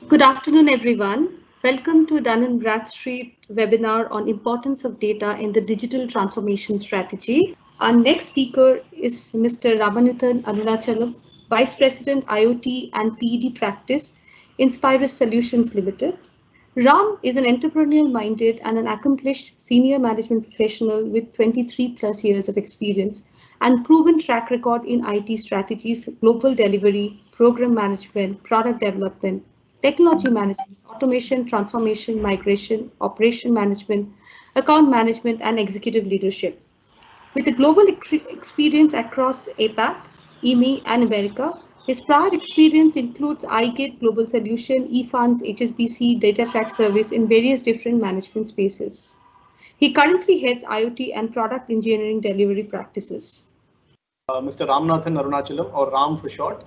Good afternoon, everyone. Welcome to Dun& Bradstreet webinar on importance of data in the digital transformation strategy. Our next speaker is Mr. Ramanathan Arunachalam, Vice President, IoT and PED Practice, Inspirus Solutions Limited. Ram is an entrepreneurial-minded and an accomplished senior management professional with 23 plus years of experience and proven track record in IT strategies, global delivery, program management, product development, technology management, automation, transformation, migration, operation management, account management, and executive leadership. With a global experience across APAC, EMEA, and America, his prior experience includes iGate Global Solution, eFunds, HSBC, DataFrac Service in various different management spaces. He currently heads IoT and product engineering delivery practices. Mr. Ramanathan Arunachalam, or Ram for short,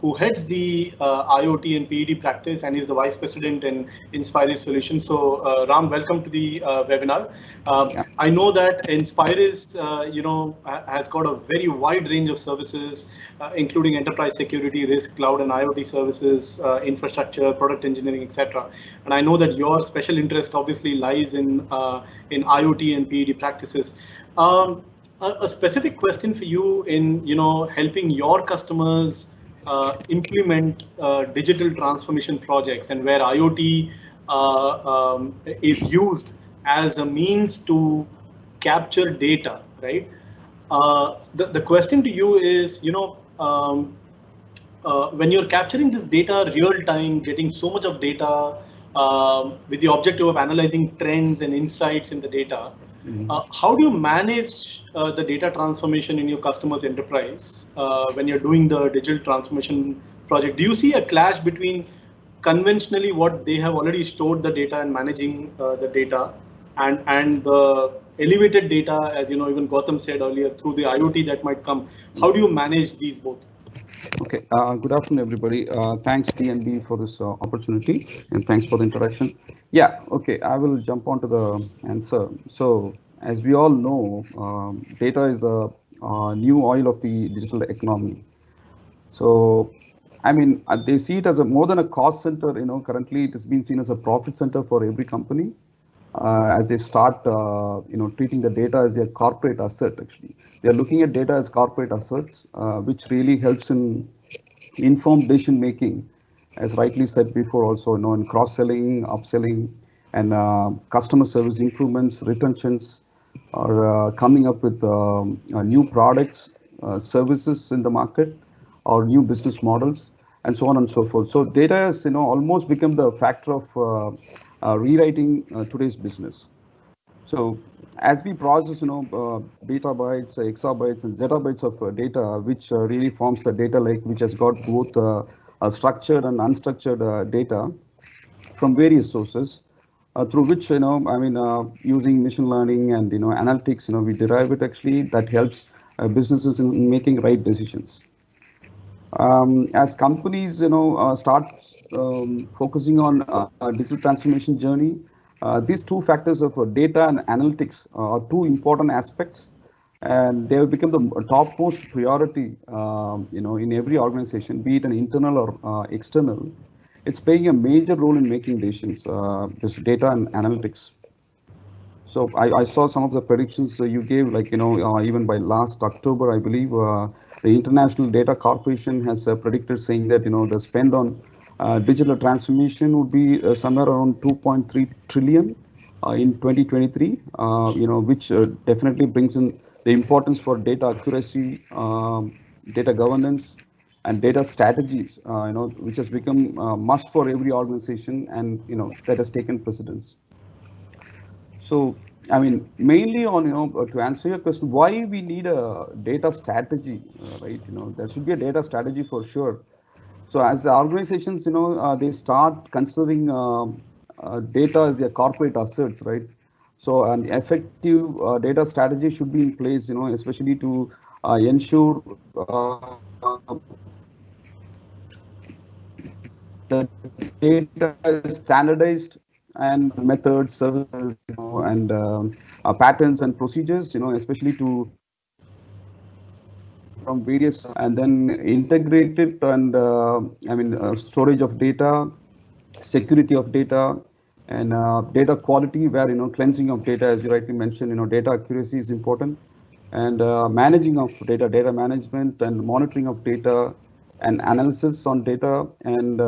who heads the IoT and PED practice and is the Vice President in Inspirus Solutions. So, Ram, welcome to the webinar. I know that Inspirus, has got a very wide range of services, including enterprise security, risk, cloud, and IoT services, infrastructure, product engineering, etc. And I know that your special interest obviously lies in IoT and PED practices. A specific question for you in helping your customers implement digital transformation projects and where IoT is used as a means to capture data, right? The question to you is, when you're capturing this data real time, getting so much of data with the objective of analyzing trends and insights in the data, how do you manage the data transformation in your customer's enterprise when you're doing the digital transformation project? Do you see a clash between conventionally what they have already stored the data and managing the data and the elevated data, as even Gautam said earlier, through the IoT that might come? How do you manage these both? Okay, good afternoon, everybody. Thanks, DNB, for this opportunity, and thanks for the introduction. Yeah, okay, I will jump on to the answer. So, as we all know, data is the new oil of the digital economy. So, I mean, they see it as a more than a cost center. Currently it has been seen as a profit center for every company as they start, treating the data as their corporate asset. Actually, they are looking at data as corporate assets, which really helps in informed decision making, as rightly said before. Also, in cross-selling, upselling, and customer service improvements, retentions, or coming up with new products, services in the market, or new business models, and so on and so forth. So data has, almost become the factor of rewriting today's business. So as we process, petabytes, exabytes, and zettabytes of data, which really forms the data lake, which has got both structured and unstructured data from various sources, through which, using machine learning and, analytics, we derive it actually that helps businesses in making right decisions. As companies, start focusing on a digital transformation journey, these two factors of data and analytics are two important aspects, and they have become the topmost priority, in every organization, be it an internal or external. It's playing a major role in making decisions, this data and analytics. So I saw some of the predictions you gave, like, even by last October, I believe, the International Data Corporation has predicted, saying that, the spend on digital transformation would be somewhere around 2.3 trillion in 2023, which definitely brings in the importance for data accuracy, data governance, and data strategies, which has become must for every organization, and that has taken precedence. So, I mean, mainly on, to answer your question, why we need a data strategy, right? There should be a data strategy for sure. So as the organizations, they start considering data as their corporate assets, right? So an effective data strategy should be in place, especially to ensure the data is standardized, and methods, services, and patterns and procedures, especially to from various, and then integrated, and storage of data, security of data, and data quality, where cleansing of data, as you rightly mentioned, data accuracy is important, and managing of data management and monitoring of data, and analysis on data, and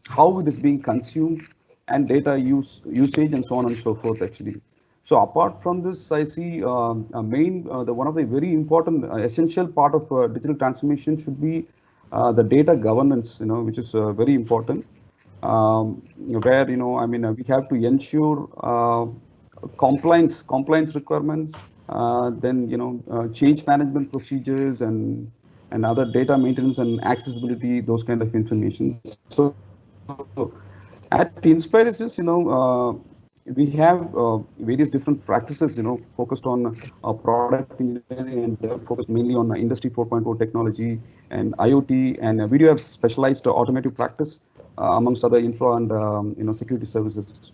how it is being consumed, and data usage, and so on and so forth, actually. So apart from this, I see one of the very important essential part of digital transformation should be the data governance, which is very important. Where we have to ensure compliance requirements, then change management procedures, and other data maintenance and accessibility, those kind of information. So at Inspirysys, we have various different practices, focused on product engineering, and they're focused mainly on Industry 4.0 technology and IoT, and we do have specialized automotive practice, amongst other infra and security services.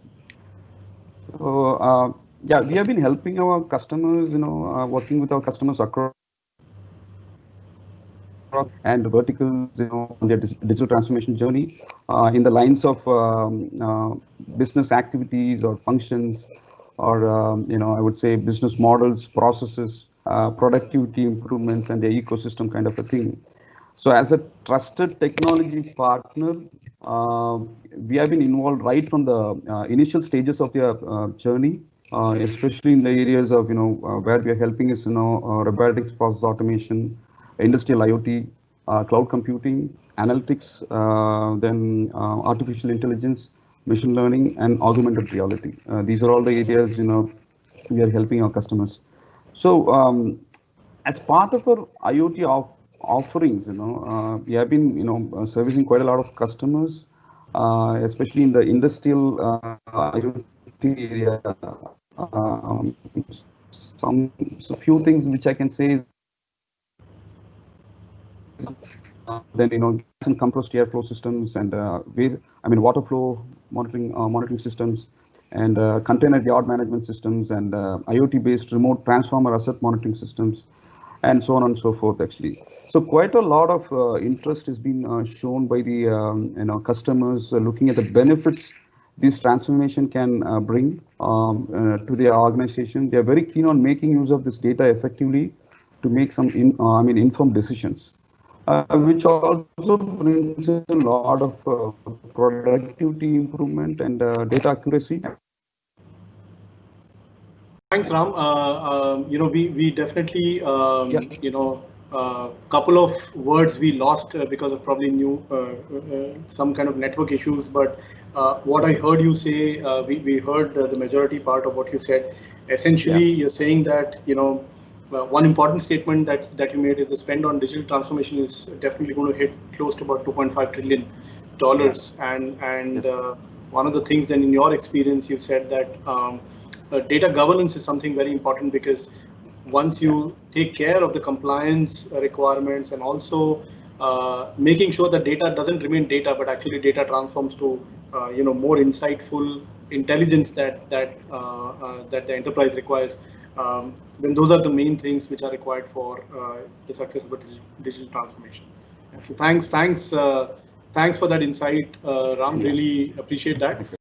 So yeah, we have been helping our customers, working with our customers across and verticals, on their digital transformation journey, in the lines of business activities or functions, or I would say business models, processes, productivity improvements, and the ecosystem kind of a thing. So as a trusted technology partner, we have been involved right from the initial stages of their journey, especially in the areas of where we are helping is robotics, process automation, industrial IoT, cloud computing, analytics, then artificial intelligence, machine learning, and augmented reality. These are all the areas we are helping our customers. So as part of our IoT offerings, we have been servicing quite a lot of customers, especially in the industrial IoT area. So few things which I can say is then gas and compressed air flow systems, and water flow monitoring systems, and container yard management systems, and IoT based remote transformer asset monitoring systems, and so on and so forth, actually. So quite a lot of interest has been shown by the customers, looking at the benefits this transformation can bring to their organization. They are very keen on making use of this data effectively to make some informed decisions, which also brings a lot of productivity improvement and data accuracy. Thanks, Ram. We definitely, couple of words we lost because of probably some kind of network issues. But what I heard you say, we heard the majority part of what you said. Essentially, you're saying that one important statement that you made is the spend on digital transformation is definitely going to hit close to about $2.5 trillion, and one of the things then in your experience you said that data governance is something very important, because once you take care of the compliance requirements and also making sure that data doesn't remain data, but actually data transforms to more insightful intelligence that the enterprise requires, then those are the main things which are required for the success of a digital transformation. So thanks for that insight, Ram. Really appreciate that.